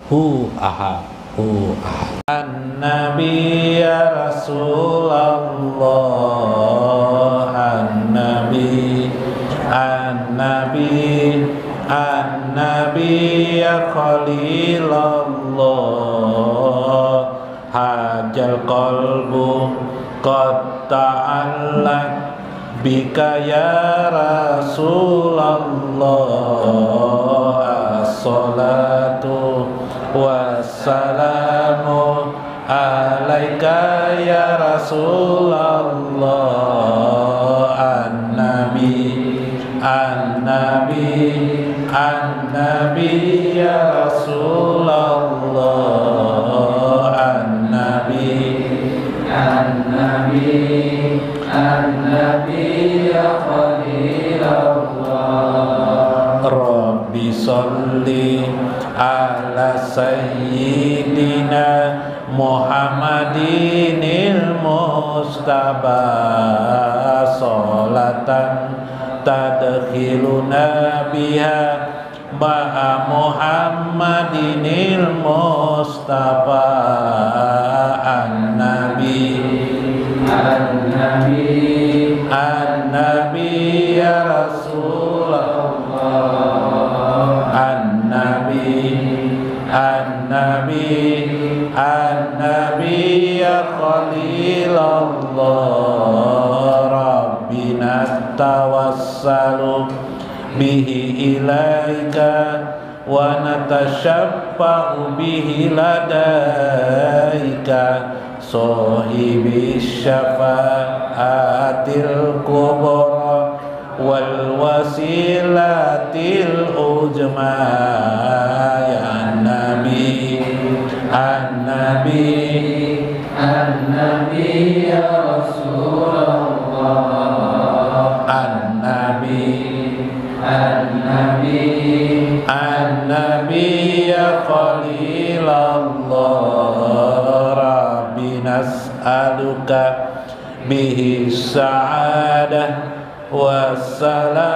hu ahad hu ahad. An-nabi ya Rasulullah, an-nabi an-nabi an-nabi ya Khalilullah, hajal qalbu qad ta'allaq bika ya Rasulullah, as-salatu wassalamu alaika ya Rasulullah, an-nabi an-nabi an-nabi ya Rasulullah, an-nabi an-nabi an-nabi ya Khalilullah. Rabbi sholli ala sayyidina Muhammadinil Mustafa, sholatan tadkhiluna biha ma'a Muhammadinil Mustafa, an-nabi an-nabi an-nabi ya Rasulullah, an-nabi an-nabi an-nabi ya Khalilullah. Rabbina tawassalu bihi ilaika wa natashaffa'u bihi ladaika, sahibi syafa'atil kubra wal wasilatil ujma, ya nabi an-nabi an-nabi ya Rasulullah, an-nabi an-nabi an-nabi ya Khalilullah. Rabbi nas'aluka bihi sa'adah wassalamata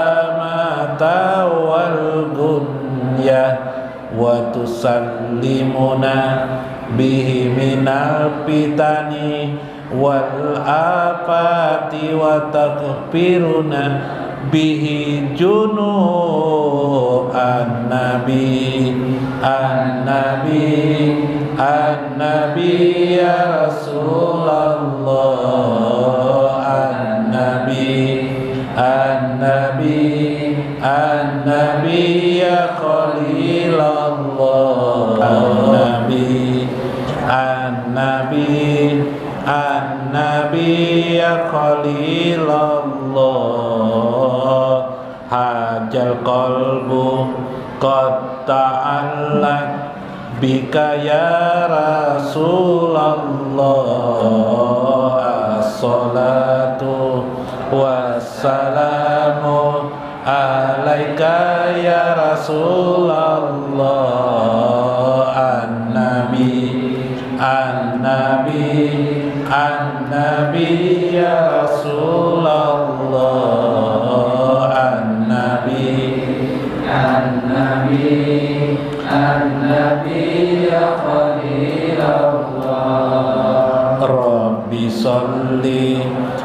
wal gunyah, wa tusallimuna bihi minal fitani wal afati, wa takfiruna bihi junub an-nabi an-nabi an-nabi ya Rasulullah, an-nabi an-nabi an-nabi ya Khalilullah, an-nabi an-nabi an-nabi ya Khalilullah, hajal qalbu qad ta'allaq bika ya Rasulullah, as-salatu wassalamu alaika ya Rasulullah, an-nabi an-nabi an-nabi ya Rasulullah, an-nabi an-nabi an-nabi ya Khalilullah. Rabbi sholli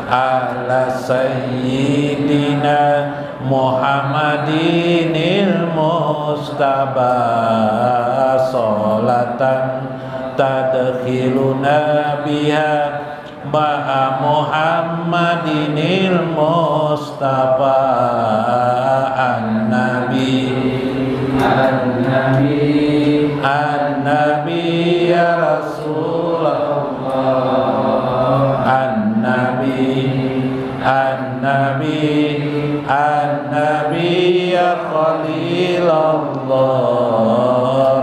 ala sayyidina Muhammadinil Mustafa, sholatan tadkhiluna biha ma'a Muhammadinil Mustafa, an-nabi an-nabi an-nabi ya Rasulullah, an-nabi an-nabi an-nabi ya Khalilullah.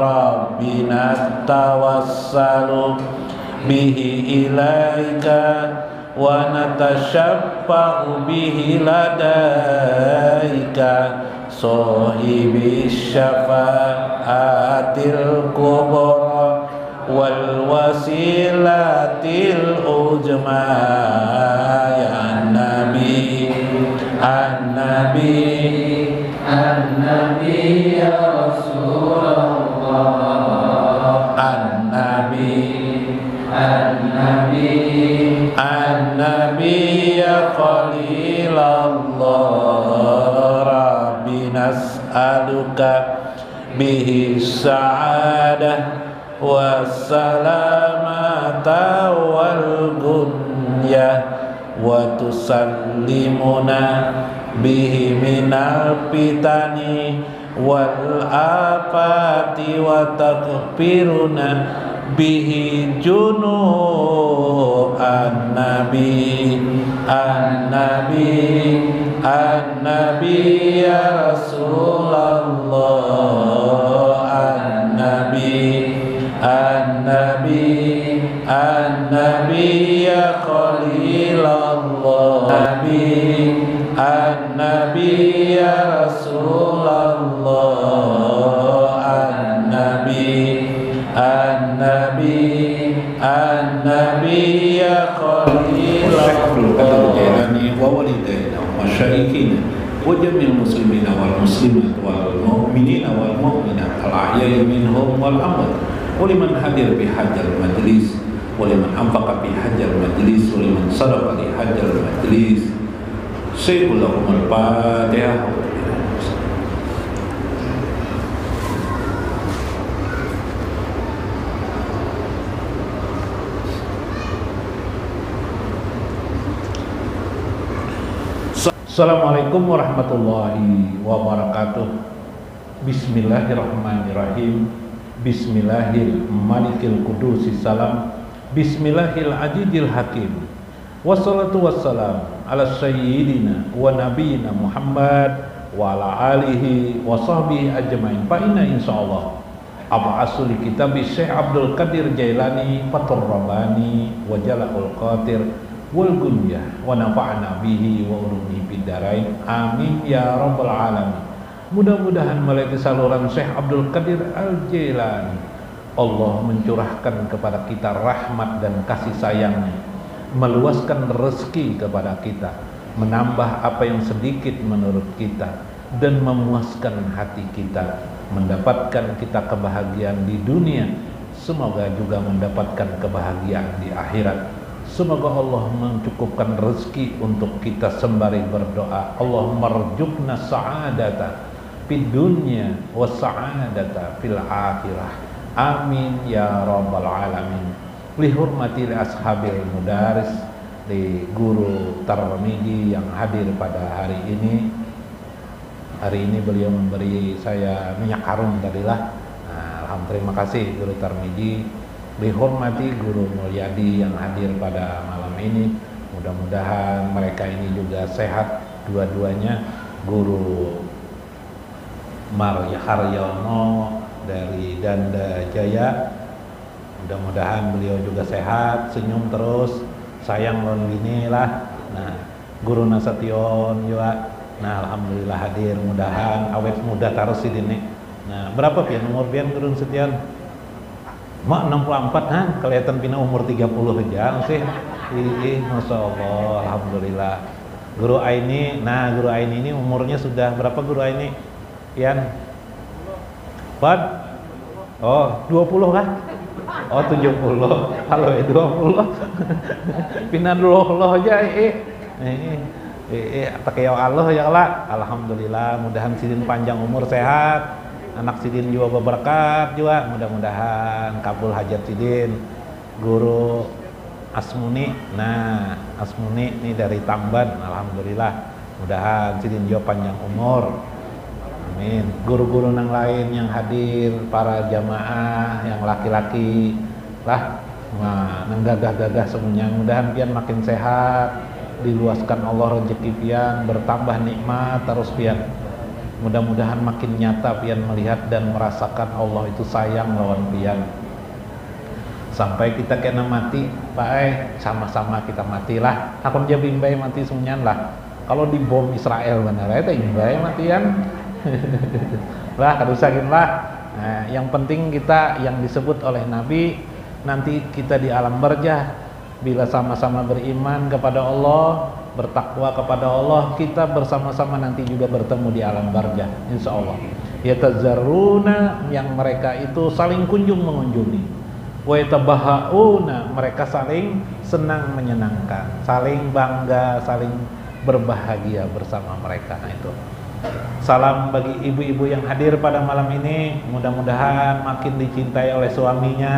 Rabbina tawassalu bihi ilaika wa natashaffa'u bihi ladaika, sahibi syafa'atil kubra wal wasilatil ujma, ya nabi an-nabi an-nabi ya Rasulullah, An-Nabi ya Khalilallah Rabbi nas'aluka bihi sa'adah wassalamata wal gunyah wa tusallimuna bihi minal fitani wal afati wa takfiruna bihi junub an-nabi ya Rasulullah an-nabi ya Khalilallah an-nabi ya Rasulullah an-nabi ya Khalilallah wa walidayna wa masyaikhina wa jami'il muslimina wal muslimat wal mu'minina wal mu'minat al-ahya'i minhum wal amwat wa liman hadir bi hadzal majlis wa liman anfaqa bi hadzal majlis wa liman sadaqa li hadzal majlis sayyidul Fatihah. Assalamualaikum warahmatullahi wabarakatuh. Bismillahirrahmanirrahim. Bismillahil malikil qudusis salam. Bismillahil ajidil hakim. Wassalatu wassalam ala sayyidina wa nabiyina Muhammad wa ala alihi wa sahbihi ajmain. Fa inna insyaallah ab'asul kitab Syekh Abdul Qadir Jailani Fathur Rabbani wa Jala'ul Qadir wal gunyah wa nafa'na bihi wa ulumi bidarain amin ya rabbal alamin. Mudah-mudahan melalui saluran Syekh Abdul Qadir Al-Jailani Allah mencurahkan kepada kita rahmat dan kasih sayangnya, meluaskan rezeki kepada kita, menambah apa yang sedikit menurut kita, dan memuaskan hati kita, mendapatkan kita kebahagiaan di dunia, semoga juga mendapatkan kebahagiaan di akhirat. Semoga Allah mencukupkan rezeki untuk kita sembari berdoa. Allah marjukna sa'adata fid dunya wa sa'adata fil akhirah. Amin ya rabbal alamin. Li hurmati li ashabil mudaris, di guru Tarmidi yang hadir pada hari ini. Hari ini beliau memberi saya minyak harum tadilah. Nah, alhamdulillah, terima kasih guru Tarmidi. Dihormati guru Mulyadi yang hadir pada malam ini. Mudah-mudahan mereka ini juga sehat dua-duanya. Guru Maria Haryono dari Danda Jaya, mudah-mudahan beliau juga sehat, senyum terus, sayang lon gini lah. Nah, guru Nasution juga, nah alhamdulillah hadir, mudahan awet muda terus ini. Nah, berapa pian umur pian guru Nasution? Mak 64 kan, kelihatan pina umur 30 aja sih. Masya Allah, alhamdulillah. Guru Aini, nah guru Aini ini umurnya sudah berapa guru Aini? Yan? Bad? Oh, 20 kan? Oh, 70. Halo, 20. Pina dulu aja, pakai Allah ya Allah. Alhamdulillah, mudahan sidin panjang umur sehat. Anak sidin juga berberkat juga, mudah-mudahan kabul hajat sidin. Guru Asmuni, nah Asmuni ini dari Tamban, alhamdulillah, mudahan sidin juga panjang umur, amin. Guru-guru yang lain yang hadir, para jamaah yang laki-laki lah, nah nang gagah-gagah semuanya, mudahan pian makin sehat, diluaskan Allah rezeki pian, bertambah nikmat terus pian. Mudah-mudahan makin nyata pian melihat dan merasakan Allah itu sayang lawan pian. Sampai kita kena mati, Pak sama-sama kita matilah. Hakon jadi imbai mati semuanya lah. Kalau dibom Israel benar itu imbai matian. Lah kadusakin lah. Nah, yang penting kita yang disebut oleh Nabi, nanti kita di alam barzah bila sama-sama beriman kepada Allah, bertakwa kepada Allah, kita bersama-sama nanti juga bertemu di alam barzah, insya Allah. Yatazaruna, yang mereka itu saling kunjung mengunjungi. wa yatabahhauna, mereka saling senang menyenangkan, saling bangga, saling berbahagia bersama mereka. Nah, itu. Salam bagi ibu-ibu yang hadir pada malam ini, mudah-mudahan makin dicintai oleh suaminya,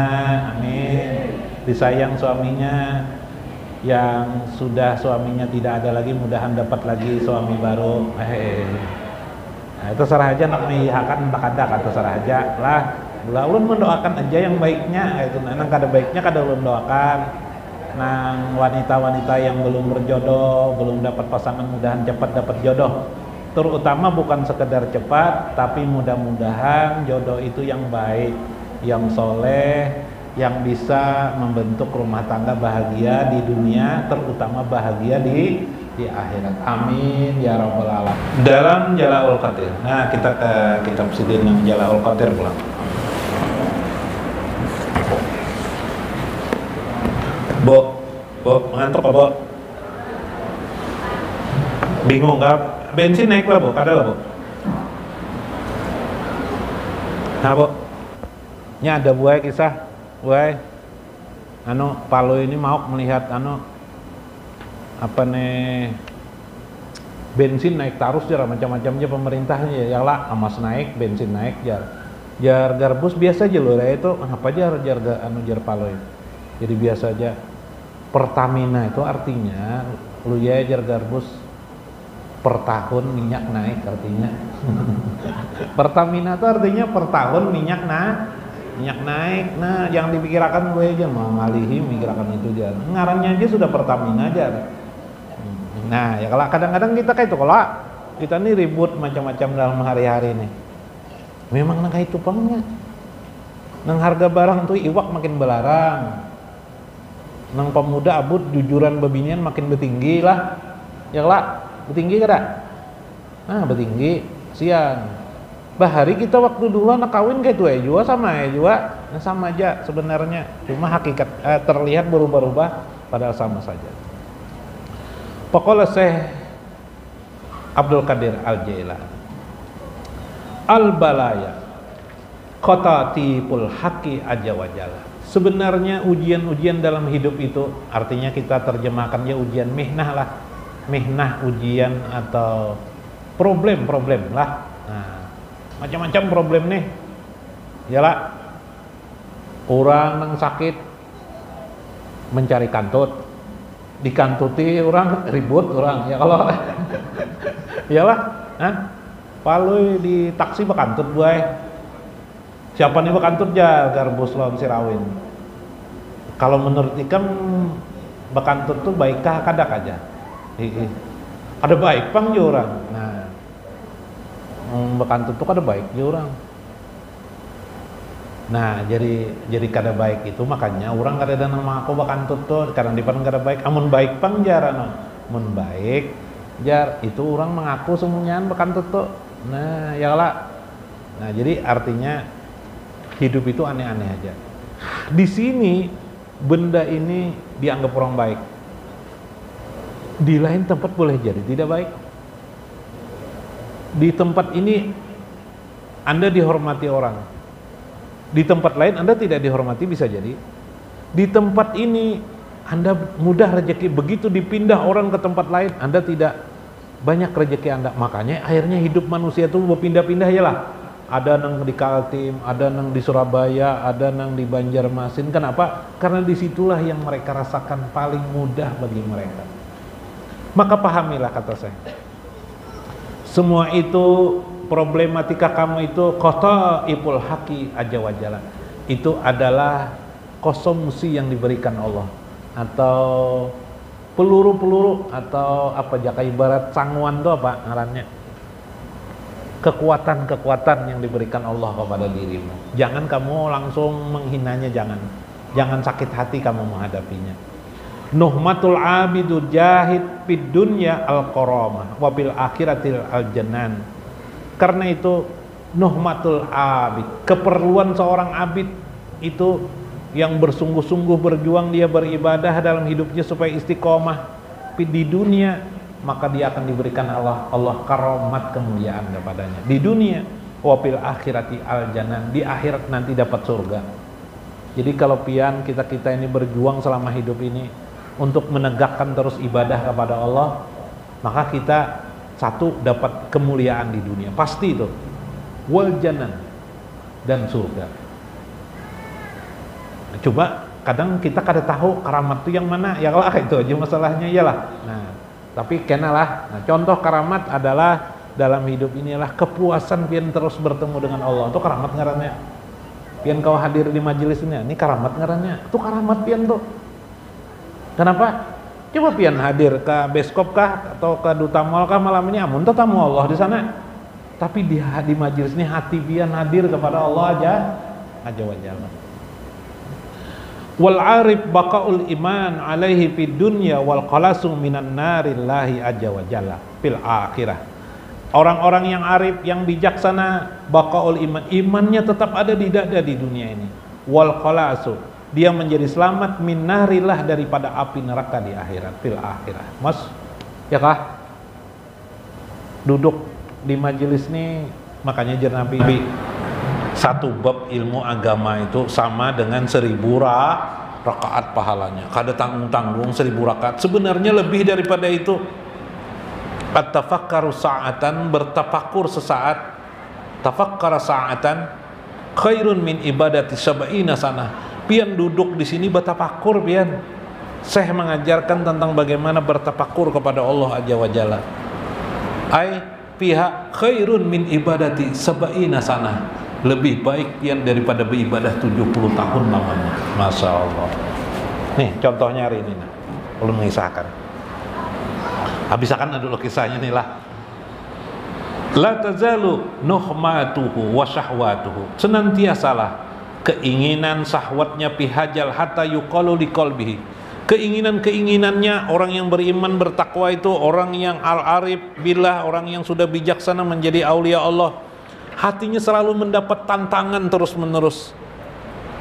amin. Disayang suaminya, yang sudah suaminya tidak ada lagi mudahan dapat lagi suami baru. Nah, itu sarah aja nak mihakan tak ada kata sarah aja lah. Ulun mendoakan aja yang baiknya, itu nang kada baiknya kada ulun doakan. Nang wanita-wanita yang belum berjodoh, belum dapat pasangan, mudahan cepat dapat jodoh. Terutama bukan sekedar cepat, tapi mudah-mudahan jodoh itu yang baik, yang soleh, yang bisa membentuk rumah tangga bahagia di dunia, terutama bahagia di akhirat. Amin ya rabbal alamin. Dalam Jala'ul Qadir. Nah, kita ke kitab sidin yang Jala'ul Qadir pulang. Bo, ngantuk apa, Bo? Bingung kah? Bensin naik lah, Bu. Ada lah, Bu. Nah, Bu. Ini ada buaya kisah. Buaya. Palu ini mau melihat apa nih, bensin naik terus jar, macam-macamnya pemerintahnya ya lah, emas naik, bensin naik jar garbus biasa aja loh, itu apa jar Palu itu. Jadi biasa aja. Pertamina itu artinya lu ya jar garbus per tahun minyak naik artinya. Pertamina itu artinya per tahun minyak naik. Nah, yang dipikirkan gue aja mengalihi mikirkan itu aja. Ngarannya aja sudah Pertamina aja. Nah, ya kalau kadang-kadang kita kayak itu, kalau kita nih ribut macam-macam dalam hari-hari nih. Memang nang kayak itu pangnya. Nang harga barang tuh iwak makin belarang. Nang pemuda abut jujuran babinian makin betinggi lah. Ya lah. Betinggi kada? Nah, betinggi siang. Bahari kita waktu dulu anak kawin kayak itu ya juga sama ya juga. Nah, sama aja sebenarnya. Cuma hakikat terlihat berubah-ubah padahal sama saja. Pokoknya Syekh Abdul Qadir Al-Jailani. Al-balaya qatatipul haqqi azza wa jalla. Sebenarnya ujian-ujian dalam hidup itu artinya kita terjemahkannya ujian mihnah lah. Mihnah, ujian atau problem lah. Nah, macam-macam problem nih. Yalah, orang yang sakit mencari kantut, dikantuti orang ribut orang. Ya kalau, yalah, palu di taksi bekantut buai. Siapa nih bekantut ya garbus lawan sirawin. Kalau menurut ikam bekantut tuh baikkah kadak aja. Ada baik pang juga orang. Nah, bekantut tuh ada baik juga orang. Nah, jadi kada baik itu makanya orang kada ada nama aku bekantut tuh karena di depan kada baik. Amun baik pang jarano. Mun baik jar itu orang mengaku semuanya bekantut tuh. Nah, ya lah. Nah, jadi artinya hidup itu aneh-aneh aja. Di sini benda ini dianggap orang baik. Di lain tempat boleh jadi tidak baik. Di tempat ini Anda dihormati orang, di tempat lain Anda tidak dihormati bisa jadi. Di tempat ini Anda mudah rezeki, begitu dipindah orang ke tempat lain Anda tidak banyak rezeki Anda. Makanya akhirnya hidup manusia itu berpindah-pindah ya lah. Ada nang di Kaltim, ada nang di Surabaya, ada nang di Banjarmasin. Kenapa? Karena disitulah yang mereka rasakan paling mudah bagi mereka. Maka pahamilah kata saya. Semua itu problematika kamu itu qataipul haqqi azza wa jalla. Itu adalah konsumsi yang diberikan Allah atau peluru-peluru atau apa jaka ibarat sangguan itu apa ngarannya? Kekuatan-kekuatan yang diberikan Allah kepada dirimu. Jangan kamu langsung menghinanya, jangan sakit hati kamu menghadapinya. Nuhmatul abidu jahid fid dunya al-qaramah wa bil akhiratil al-janan. Karena itu nuhmatul abid, keperluan seorang abid itu yang bersungguh-sungguh berjuang dia beribadah dalam hidupnya supaya istiqomah di dunia, maka dia akan diberikan Allah karomat kemuliaan kepadanya di dunia, wa bil akhirati al-janan, di akhirat nanti dapat surga. Jadi kalau pian kita ini berjuang selama hidup ini untuk menegakkan terus ibadah kepada Allah, maka kita satu dapat kemuliaan di dunia, pasti itu, wal jannah, dan surga. Coba kadang kita kada tahu karamat itu yang mana, ya lah itu aja masalahnya, iyalah. Nah, tapi kenalah. Nah, contoh karamat adalah dalam hidup inilah kepuasan pian terus bertemu dengan Allah. Itu karamat ngarannya. Pian kau hadir di majelis ini karamat ngarannya. Itu karamat pian tuh. Kenapa? Coba pian hadir ke beskop kah atau ke duta mall kah malam ini, amun tuh tamu Allah di sana. Tapi di majelis ini hati pian hadir kepada Allah aja wa jalla. Wal arif baqaul iman alaihi fid dunya wal qalasu minan narillahi aja wa jalla fil akhirah. Orang-orang yang arif, yang bijaksana, baqaul iman, imannya tetap ada di dada di dunia ini. Wal qalasu, dia menjadi selamat min narillah, daripada api neraka di akhirat, fil akhirah. Mas, ya kah? Duduk di majelis ini, makanya jar Nabi, satu bab ilmu agama itu sama dengan 1000 rakaat pahalanya. Kada tanggung-tanggung 1000 rakaat. Sebenarnya lebih daripada itu. At-tafakkaru sa'atan, bertafakur sesaat. Tafakkara sa'atan khairun min ibadati sab'ina sanah. Pian duduk di sini bertafakur pian. Syekh mengajarkan tentang bagaimana bertafakur kepada Allah Azza wa Jalla. Ai pihak khairun min ibadati sab'ina sanah. Lebih baik pian daripada beribadah 70 tahun namanya. Masya Allah. Nih contohnya hari ini, belum mengisahkan. Habis akan ada kisahnya nih lah. La tazalu nuhmatuhu wa syahwatuhu, senantiasalah keinginan syahwatnya pihajal hatta yuqalu liqalbihi. Keinginan-keinginannya orang yang beriman bertakwa itu, orang yang al-arif billah, orang yang sudah bijaksana menjadi aulia Allah, hatinya selalu mendapat tantangan terus-menerus.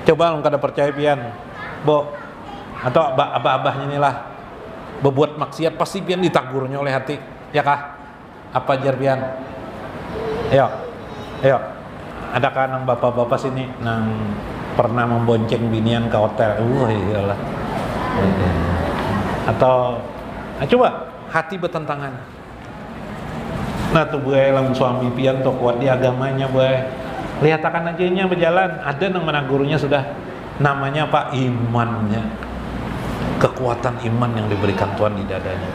Coba kalau kada percaya pian, Bo, atau abah-abahnya inilah berbuat maksiat, pasti pian ditagurnya oleh hati, ya kah? Apa jar pian? Ayo, adakah nang bapak-bapak sini nang pernah membonceng binian ke hotel? Iyalah. Atau coba hati bertentangan. Nah tuh buai lang suami pian tuh kuat di agamanya buai. Lihatakan aja nya berjalan, ada nang menagurunya sudah, namanya apa? Imannya. Kekuatan iman yang diberikan Tuhan di dadanya.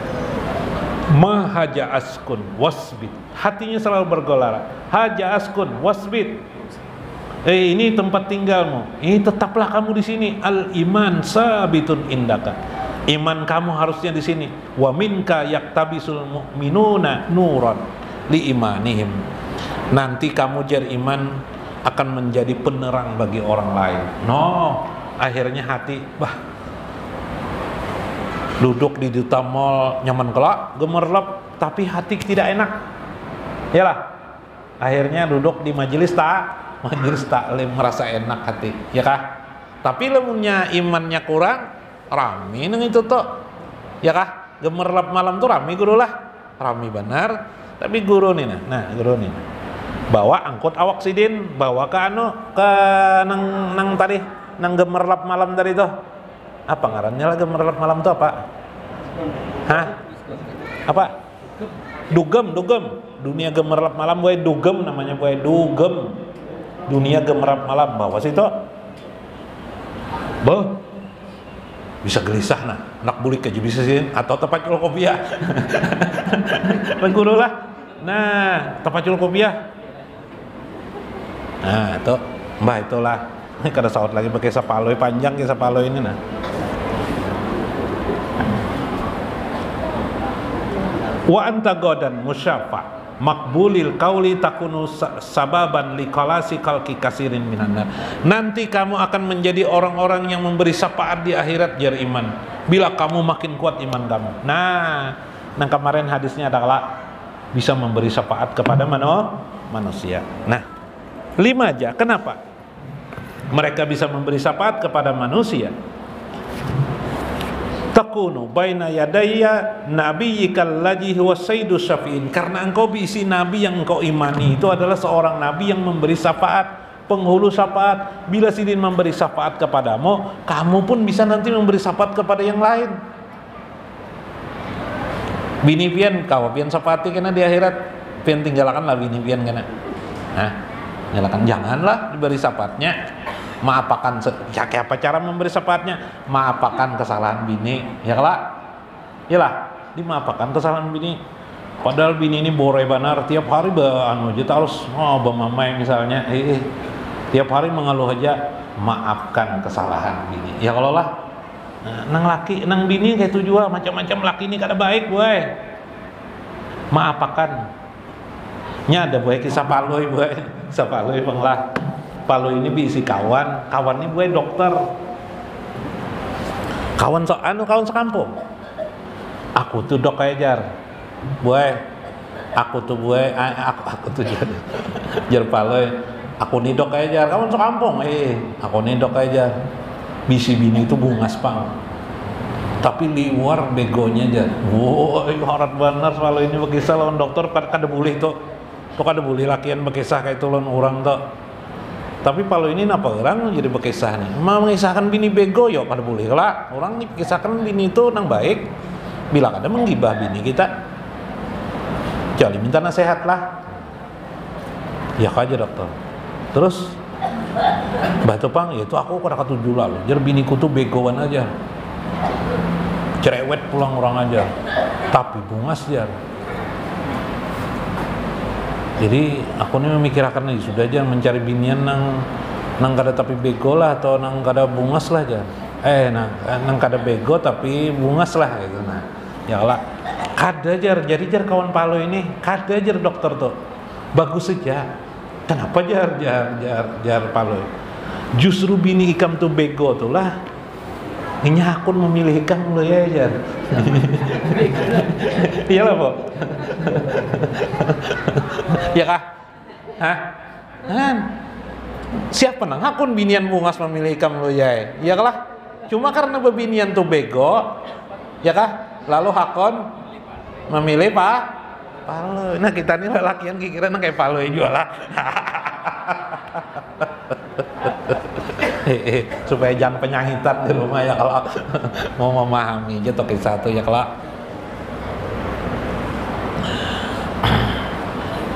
Mahaja askun wasbit, hatinya selalu bergelora. Haja askun wasbit, ini tempat tinggalmu, ini tetaplah kamu di sini. Al iman sabitun indaka, iman kamu harusnya di sini. Wa minka yaktabisul mu'minuna nuran li imanihim, nanti kamu jar iman akan menjadi penerang bagi orang lain. No, akhirnya hati duduk di duta mall nyaman kelak, gemerlap, tapi hati tidak enak. Yalah, akhirnya duduk di majelis taklim merasa enak hati, ya kah? Tapi lemunnya imannya kurang, rami nang itu tuh, ya kah? Gemerlap malam tuh rami guru lah, rami benar. Tapi guru nih guru nih, bawa angkut awak sidin, bawa ke ke nang tadi, nang gemerlap malam tadi tuh. Apa ngarannya lah gemerlap malam tuh apa? Hah? Apa? Dugem. Dunia gemerlap malam boy, dugem namanya boy, dugem. Dunia gemerlap malam, bawa situ. Bisa gelisah nah, nak bulik aja bisa sih, atau tempat jual kopiah. Guru lah. Nah, tempat jual kopiah. Nah, itu mbah itulah. Kada saut lagi pakai sapaloy panjang ke sapaloy ini nah. Wa anta godan musyafa makbulil qauli takunu sababan liqalasi kalki kasirin minan nar. Nanti kamu akan menjadi orang-orang yang memberi syafaat di akhirat jar iman, bila kamu makin kuat iman kamu. Nah kemarin hadisnya adalah bisa memberi syafaat kepada manusia. Nah 5 aja. Kenapa mereka bisa memberi syafaat kepada manusia? Takunu baina yadayya nabiyyikal ladzi huwa sayyidus syafi'in, karena engkau berisi nabi yang engkau imani itu adalah seorang nabi yang memberi syafaat. penghulu syafaat. Bila sidin memberi syafaat kepadamu, kamu pun bisa nanti memberi syafaat kepada yang lain. Bini pian kau pian syafaati kena di akhirat, pian tinggalkanlah bini pian kena. Nah, tinggalkan, janganlah diberi syafaatnya. Maapakan ya, kayak apa cara memberi syafaatnya? Maapakan kesalahan bini, ya kelak. Iyalah, dimaapakan kesalahan bini. Padahal bini ini bore banar, tiap hari kita harus bemamai misalnya, tiap hari mengeluh aja, maafkan kesalahan bini. Ya kalau lah, nang laki, nang bini kayak itu juga macam-macam laki ini kada baik, boy. Maapakan. Nya ada boy kisah paloi, boy. Kisah paloi penglah. Paloi ini diisi kawan ini boy dokter. Kawan sekampung. Aku tuh dok kayak jar. Boy, aku tuh jar paloi. Aku nih dok kayak jar. Kawan sekampung, aku nih dok kayak jar. Bisi bini itu bungas pang. Tapi liwar begonya aja. Woi, horat benar kalau ini berkisah lawan dokter kada boleh tuh. Tuh kada boleh lakian berkisah kayak itu lawan orang tuh. Tapi kalau ini napa orang jadi berkisah nih? Mau mengisahkan bini bego yo kada boleh lah. Orang nih kisahkan bini itu nang baik. Bila kada menggibah bini kita, jadi minta nasihat lah. Ya aja dokter. Terus batu pang, ya itu aku kada ketujuh lalu. Jadi biniku tuh begoan aja. Cerewet pulang orang aja. Tapi bungas jar. Jadi aku nih memikirkan nih sudah aja mencari binian nang kada tapi bego lah atau nang kada bungas lah aja. Nang kada bego tapi bungas lah gitu. Nah, ya lah. Kada jar, jadi jar kawan palo ini kada jar dokter tuh. Bagus saja. Kenapa jar palo? Justru bini ikam tuh bego tuh lah. Ini akun memilih ikam lo ya jar. Iyalah, Bo. Ya kah? Hah? Kan? Siapa nang akun binian bungas memilih ikam lo ya? Ya kah? Cuma karena bebinian tuh bego, ya kah? Lalu hakon memilih palo. Nah kita nih lelakian kira kayak palo juga lah. Supaya jangan penyahitan di rumah ya kalau mau memahami aja toki satu ya kalau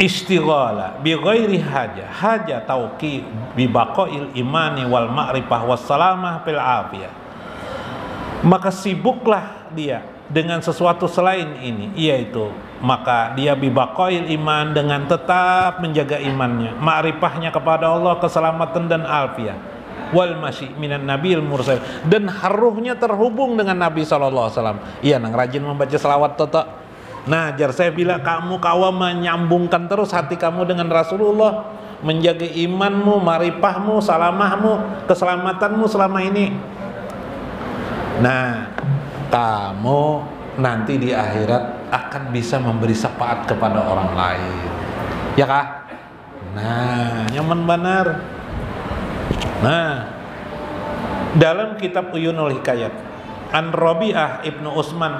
istighala bi ghairi haja tauqi bi baqail imani wal ma'rifah was salamah fil afiyah. Maka sibuklah dia dengan sesuatu selain ini, yaitu maka dia bi baqail iman dengan tetap menjaga imannya, ma'rifahnya kepada Allah, keselamatan dan alfiah, wal masyi minan nabil mursal, dan haruhnya terhubung dengan Nabi sallallahu alaihi wasallam. Iya nang rajin membaca selawat toto. Nah, jar saya bila kamu menyambungkan terus hati kamu dengan Rasulullah, menjaga imanmu, marifahmu, salamahmu, keselamatanmu selama ini. Nah, kamu nanti di akhirat akan bisa memberi syafaat kepada orang lain. Ya kah? Nah, nyaman benar. Nah, dalam kitab Uyunul Hikayat, An Rabi'ah ibnu Utsman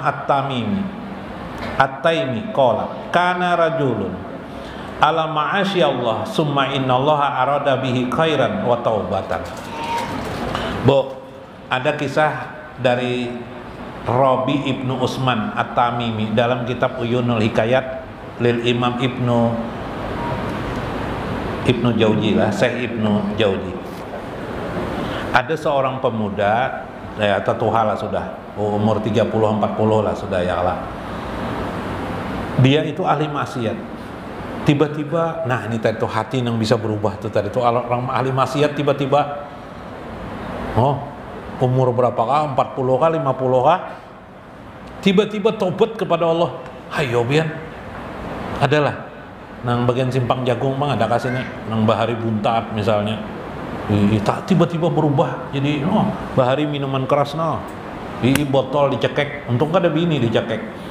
At-Taimi qala kana rajulun ala ma'asyi Allah summa innallaha arada bihi khairan wa taubatan. Ada kisah dari Rabi ibnu Utsman At-Tamimi dalam kitab Uyunul Hikayat lil Imam Ibnu Jauzi lah, Syekh Ibnu Jauzi. Ada seorang pemuda, ya tua lah sudah, umur 30-40 lah sudah ya lah. Dia itu ahli maksiat. Tiba-tiba, nah ini tadi tuh hati yang bisa berubah tuh tadi tuh orang ahli maksiat tiba-tiba, umur berapa kah? 40 kah? 50 kah? Tiba-tiba tobat kepada Allah. Hayo bian. Adalah nang bagian simpang jagung bang ada kasih nih, nang bahari buntat misalnya. Tiba-tiba berubah jadi bahari minuman keras di botol dicekek, untung ada bini dicekek.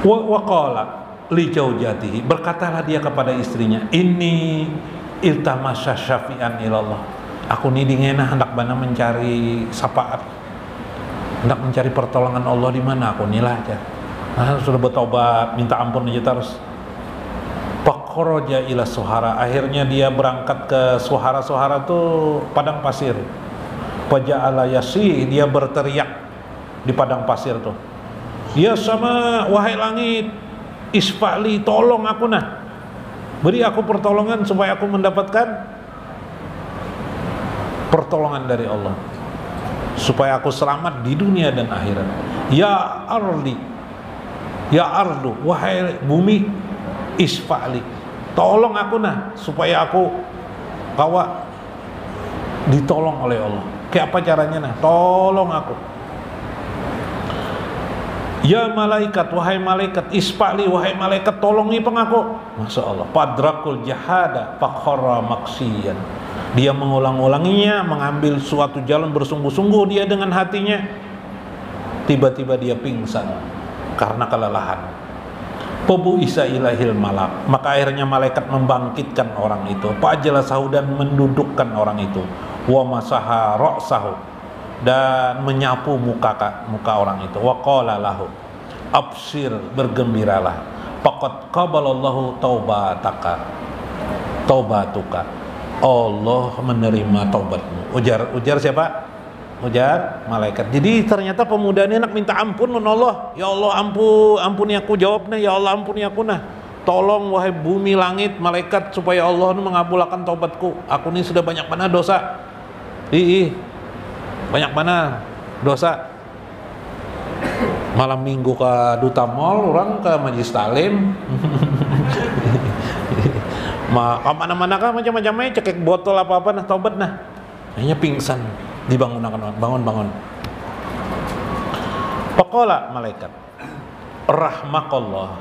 Wa qala li jaujatihi, berkatalah dia kepada istrinya, ini iltamasya syafi'an ilallah, aku nih dingena hendak bana mencari syafaat, hendak mencari pertolongan Allah di mana, aku nilah aja. Nah, sudah bertobat minta ampun aja terus. Fakharaja ila Suhara, akhirnya dia berangkat ke Suhara. Suhara tuh padang pasir. Faja'ala yasih, dia berteriak di padang pasir tuh. Ya sama, wahai langit, isfa'li, tolong aku nah. Beri aku pertolongan supaya aku mendapatkan pertolongan dari Allah, supaya aku selamat di dunia dan akhirat. Ya ardi, ya ardu, wahai bumi, isfa'li, tolong aku nah, supaya aku kawa ditolong oleh Allah. Kayak apa caranya nah? Tolong aku. Ya malaikat, wahai malaikat, isfa'li, wahai malaikat, tolongi pengaku. Masya Allah. Padrakul jahada fakhara maksiyan. Dia mengulang-ulanginya, mengambil suatu jalan bersungguh-sungguh dia dengan hatinya. Tiba-tiba dia pingsan karena kelelahan. Pobu isa ilahil malak, maka akhirnya malaikat membangkitkan orang itu. Fa'jalasahu, dan mendudukkan orang itu. Wa masaha ra'sahu, dan menyapu muka orang itu. Wa qala lahu abshir, bergembiralah. Faqad qabalallahu taubatuka, Allah menerima taubatmu. Ujar siapa? Ujar malaikat. Jadi ternyata pemuda ini nak minta ampun dengan Allah. Ya Allah, ampuni aku, jawabnya ya Allah, ampuni aku nah. Tolong wahai bumi, langit, malaikat, supaya Allah mengabulkan taubatku. Aku ini sudah banyak mana dosa. Banyak mana dosa. Malam minggu ke Duta Mall, orang ke Majlis Talim. Mana-mana kan macam-macamnya, cekek botol apa-apa nah, taubat nah. Akhirnya pingsan, dibangun. Faqala malaikat, rahimakallah,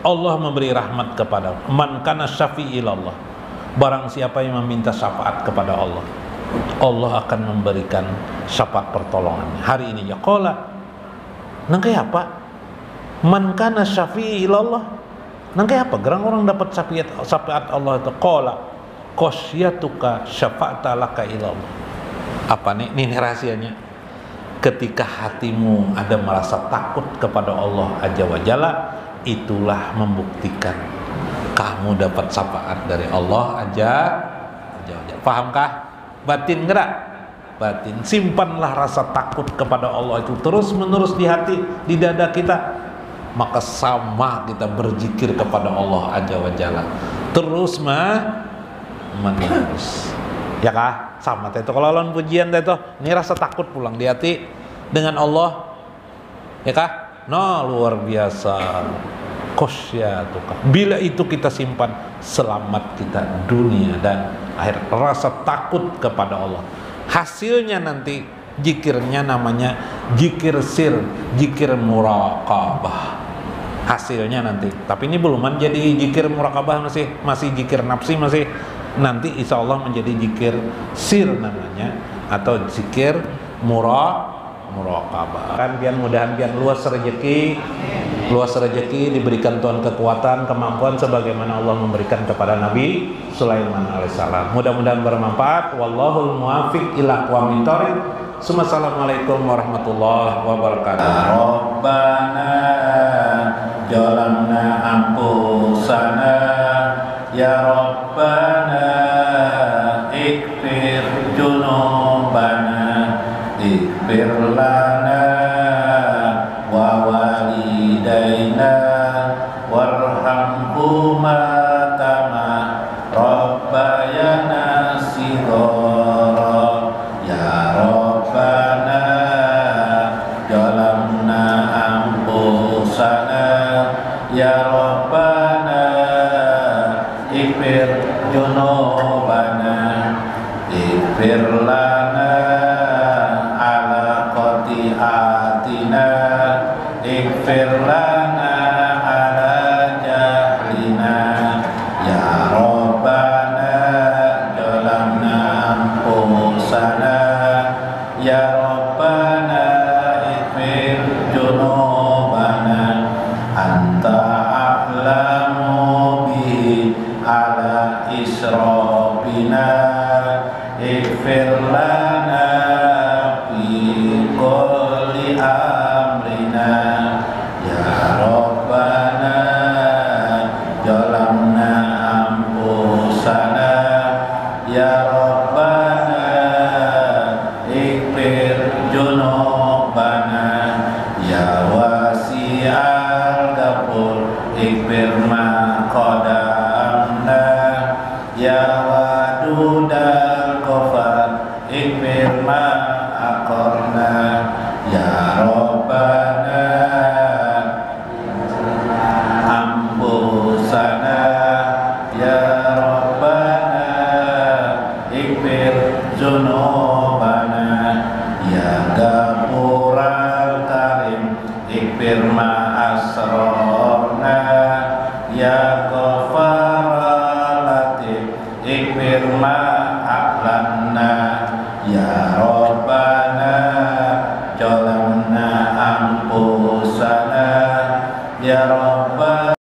Allah memberi rahmat kepada man kana syafi'ilallah. Barang siapa yang meminta syafaat kepada Allah, Allah akan memberikan syafaat pertolongan hari ini. Ya qala, nang kayak apa? Man kana syafi'ilallah, nang kayak apa? Gerang orang dapat syafaat Allah itu. Qala qasyatuka syafa'ta laka ilallah. Apa nih? Ini rahasianya. Ketika hatimu ada merasa takut kepada Allah Azza wa Jalla, itulah membuktikan kamu dapat syafaat dari Allah Azza wa Jalla. Pahamkah? Batin gerak? Batin. Simpanlah rasa takut kepada Allah itu terus menerus di hati, di dada kita. Maka sama kita berzikir kepada Allah Azza wa Jalla terus menerus. Ya kah? Sama itu kalau lawan pujian itu, ini rasa takut pulang di hati dengan Allah. Ya kah? No, luar biasa. Qasyatuka. Bila itu kita simpan, selamat kita dunia dan akhir. Rasa takut kepada Allah. Hasilnya nanti zikirnya namanya zikir sir, zikir muraqabah. Hasilnya nanti. Tapi ini belum menjadi zikir muraqabah, masih zikir nafsi, masih. Nanti insya Allah menjadi zikir sir namanya, atau zikir muraqabah. Kan mudah-mudahan luas rezeki, diberikan Tuhan kekuatan, kemampuan sebagaimana Allah memberikan kepada Nabi Sulaiman alaihissalam. Mudah-mudahan bermanfaat. Wallahul muwaffiq ila aqwamit thoriq. Assalamualaikum warahmatullahi wabarakatuh. Rabbana jalanna anfusana ya Rabbana ikfir junubana ikfir lana wa walidaina warhamhuma kama rabbayana shighara ya Rabbana jalanna anfusana ya Rabbana ikfir junubana ikfir lana ala qati'atina ikfir lana ala jahlina ya Rabbana jalanna anfusana ya Rabbana ikfir junubana anta a'lamu bi ala israfina ikfir lana fi kulli amrina ya Rabbana ya wadudal ghafar ikfir ma aqarna ya Rabbana ampusana ya Rabbana ikfir zunubana ya Ghafural Karim ikfir ma asrarna ya Ghafar